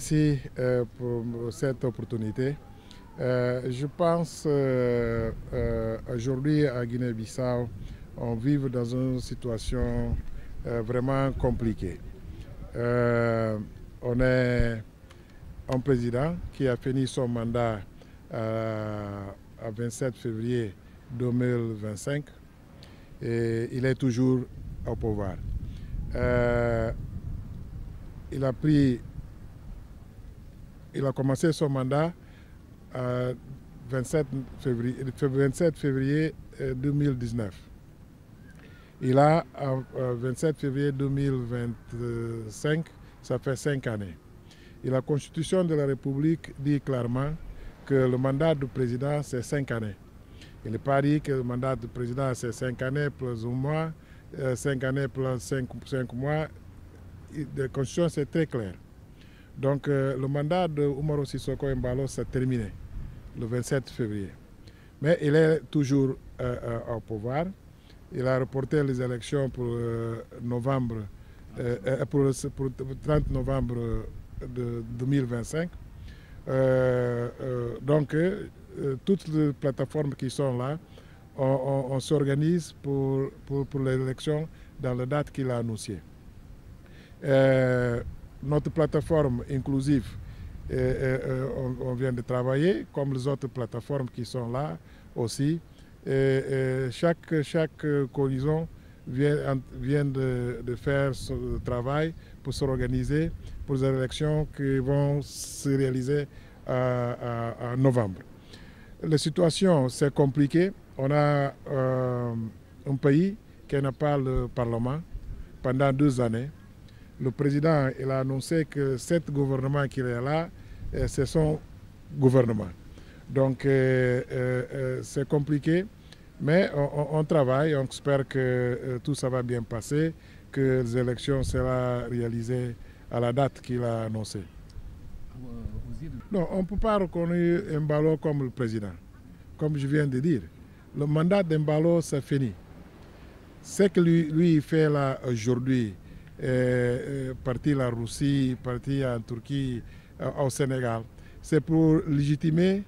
merci pour cette opportunité. Je pense aujourd'hui à Guinée-Bissau, on vit dans une situation vraiment compliquée. On est un président qui a fini son mandat à 27 février 2025 et il est toujours au pouvoir. Il a commencé son mandat à 27 février 2019. Il a, à 27 février 2025, ça fait 5 années. Et la Constitution de la République dit clairement que le mandat du président, c'est 5 années. Il n'est pas dit que le mandat du président, c'est 5 années plus un mois, 5 années plus 5 mois. La Constitution, c'est très clair. Donc, le mandat de Umaro Sissoko Embalo s'est terminé le 27 février. Mais il est toujours au pouvoir. Il a reporté les élections pour novembre, pour le 30 novembre de 2025. Donc, toutes les plateformes qui sont là, on s'organise pour l'élection dans la date qu'il a annoncée. Notre plateforme inclusive, on vient de travailler, comme les autres plateformes qui sont là aussi. Chaque coalition vient de faire ce travail pour s'organiser pour les élections qui vont se réaliser en novembre. La situation, c'est compliqué. On a un pays qui n'a pas le Parlement pendant 2 années. Le président il a annoncé que ce gouvernement qui est là, c'est son gouvernement. Donc, c'est compliqué, mais on travaille, on espère que tout ça va bien passer, que les élections seront réalisées à la date qu'il a annoncée. Non, on ne peut pas reconnaître Embalo comme le président. Comme je viens de dire, le mandat d'Embalo, c'est fini. Ce que lui fait là aujourd'hui, parti en Russie, parti en Turquie, au Sénégal, c'est pour légitimer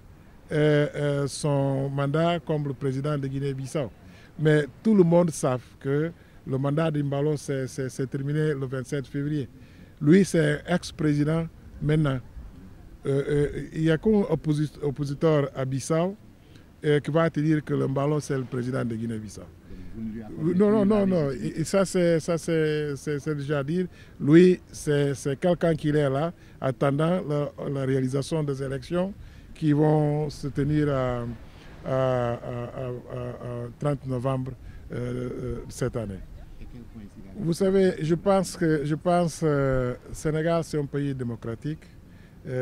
son mandat comme le président de Guinée-Bissau. Mais tout le monde sait que le mandat d'Embalo s'est terminé le 27 février. Lui, c'est ex-président maintenant. Il n'y a qu'un oppositeur à Bissau qui va te dire que l'Embalo, c'est le président de Guinée-Bissau. Non. Et ça, c'est déjà dire. Lui, c'est quelqu'un qui est là, attendant la réalisation des élections qui vont se tenir à 30 novembre cette année. Vous savez, je pense que le Sénégal, c'est un pays démocratique.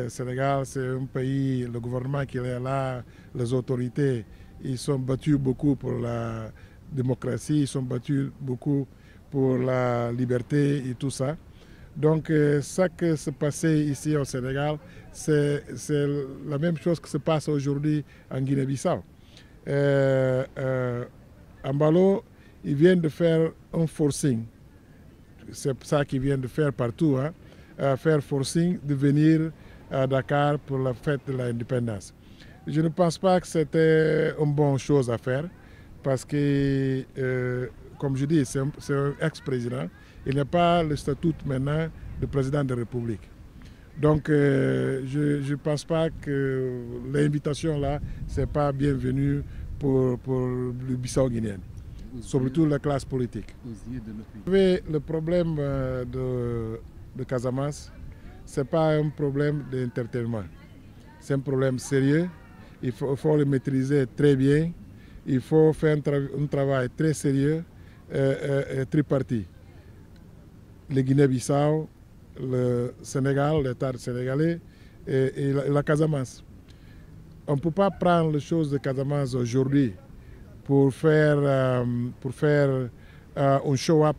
Sénégal, c'est un pays, le gouvernement qui est là, les autorités, ils sont battus beaucoup pour la démocratie, ils sont battus beaucoup pour la liberté et tout ça. Donc, ça qui se passait ici au Sénégal, c'est la même chose qui se passe aujourd'hui en Guinée-Bissau. Embalo, il vient de faire un forcing. C'est ça qu'il vient de faire partout, hein, faire forcing de venir à Dakar pour la fête de l'indépendance. Je ne pense pas que c'était une bonne chose à faire parce que, comme je dis, c'est un ex-président. Il n'a pas le statut maintenant de président de la République. Donc, je ne pense pas que l'invitation là, ce n'est pas bienvenue pour le Bissau-Guinéen, surtout la classe politique. Le problème de Casamance, ce n'est pas un problème d'entertainment. C'est un problème sérieux. Il faut le maîtriser très bien. Il faut faire un travail très sérieux et tripartite. Le Guinée-Bissau, le Sénégal, l'État sénégalais et la Casamance. On ne peut pas prendre les choses de Casamance aujourd'hui pour faire un show-up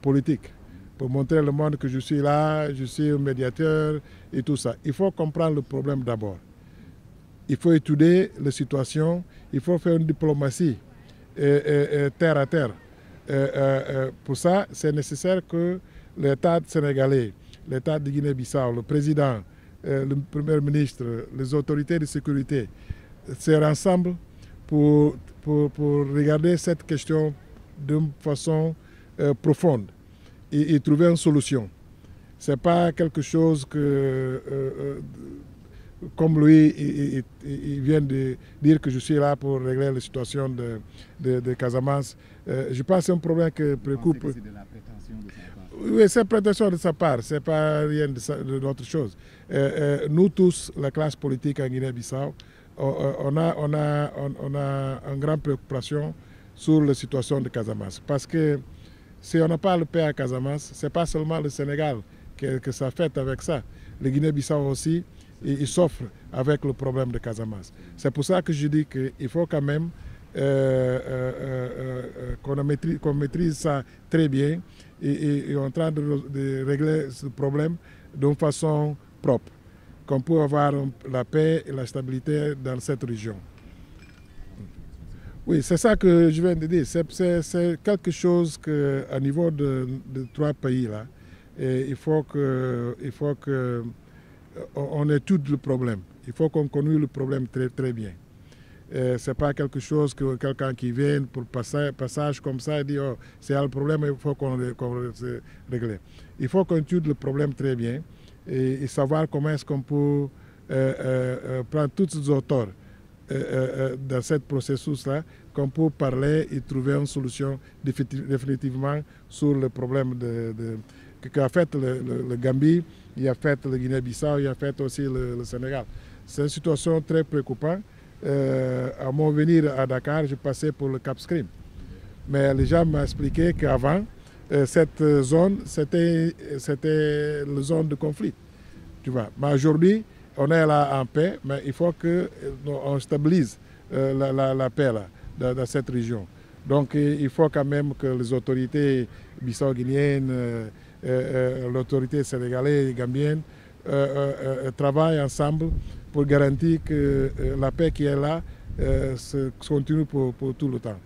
politique, pour montrer le monde que je suis là, je suis un médiateur et tout ça. Il faut comprendre le problème d'abord. Il faut étudier la situation, il faut faire une diplomatie terre à terre. Pour ça, c'est nécessaire que l'État sénégalais, l'État de Guinée-Bissau, le président, le premier ministre, les autorités de sécurité se rassemblent pour regarder cette question d'une façon profonde et trouver une solution. Ce n'est pas quelque chose que, comme lui, il vient de dire que je suis là pour régler la situation de Casamance. Je pense que c'est un problème qui préoccupe. C'est de la prétention de sa part. Oui, c'est prétention de sa part, ce n'est pas rien d'autre chose. Nous tous, la classe politique en Guinée-Bissau, on a une grande préoccupation sur la situation de Casamance. Parce que si on n'a pas le paix à Casamance, ce n'est pas seulement le Sénégal que ça fait avec ça. Le Guinée-Bissau aussi, il souffre avec le problème de Casamance. C'est pour ça que je dis qu'il faut quand même qu'on maîtrise ça très bien et en train de régler ce problème d'une façon propre, qu'on peut avoir la paix et la stabilité dans cette région. Oui, c'est ça que je viens de dire. C'est quelque chose qu'à niveau de trois pays-là, il faut qu'on étudie le problème. Il faut qu'on connaisse le problème très, très bien. Ce n'est pas quelque chose que quelqu'un qui vient pour passage comme ça et dit oh, c'est le problème, il faut qu'on le règle. Il faut qu'on étudie le problème très bien et savoir comment est-ce qu'on peut prendre tous les auteurs dans ce processus-là, qu'on peut parler et trouver une solution définitivement sur le problème qu'a fait le Gambie, il a fait le Guinée-Bissau, il a fait aussi le Sénégal. C'est une situation très préoccupante. À mon venir à Dakar, je passais pour le Cap Skirring. Mais les gens m'ont expliqué qu'avant, cette zone, c'était la zone de conflit. Tu vois. Mais aujourd'hui, on est là en paix, mais il faut qu'on stabilise la paix là, dans cette région. Donc il faut quand même que les autorités bissau-guinéennes, l'autorité sénégalaise et gambienne travaillent ensemble pour garantir que la paix qui est là continue pour tout le temps.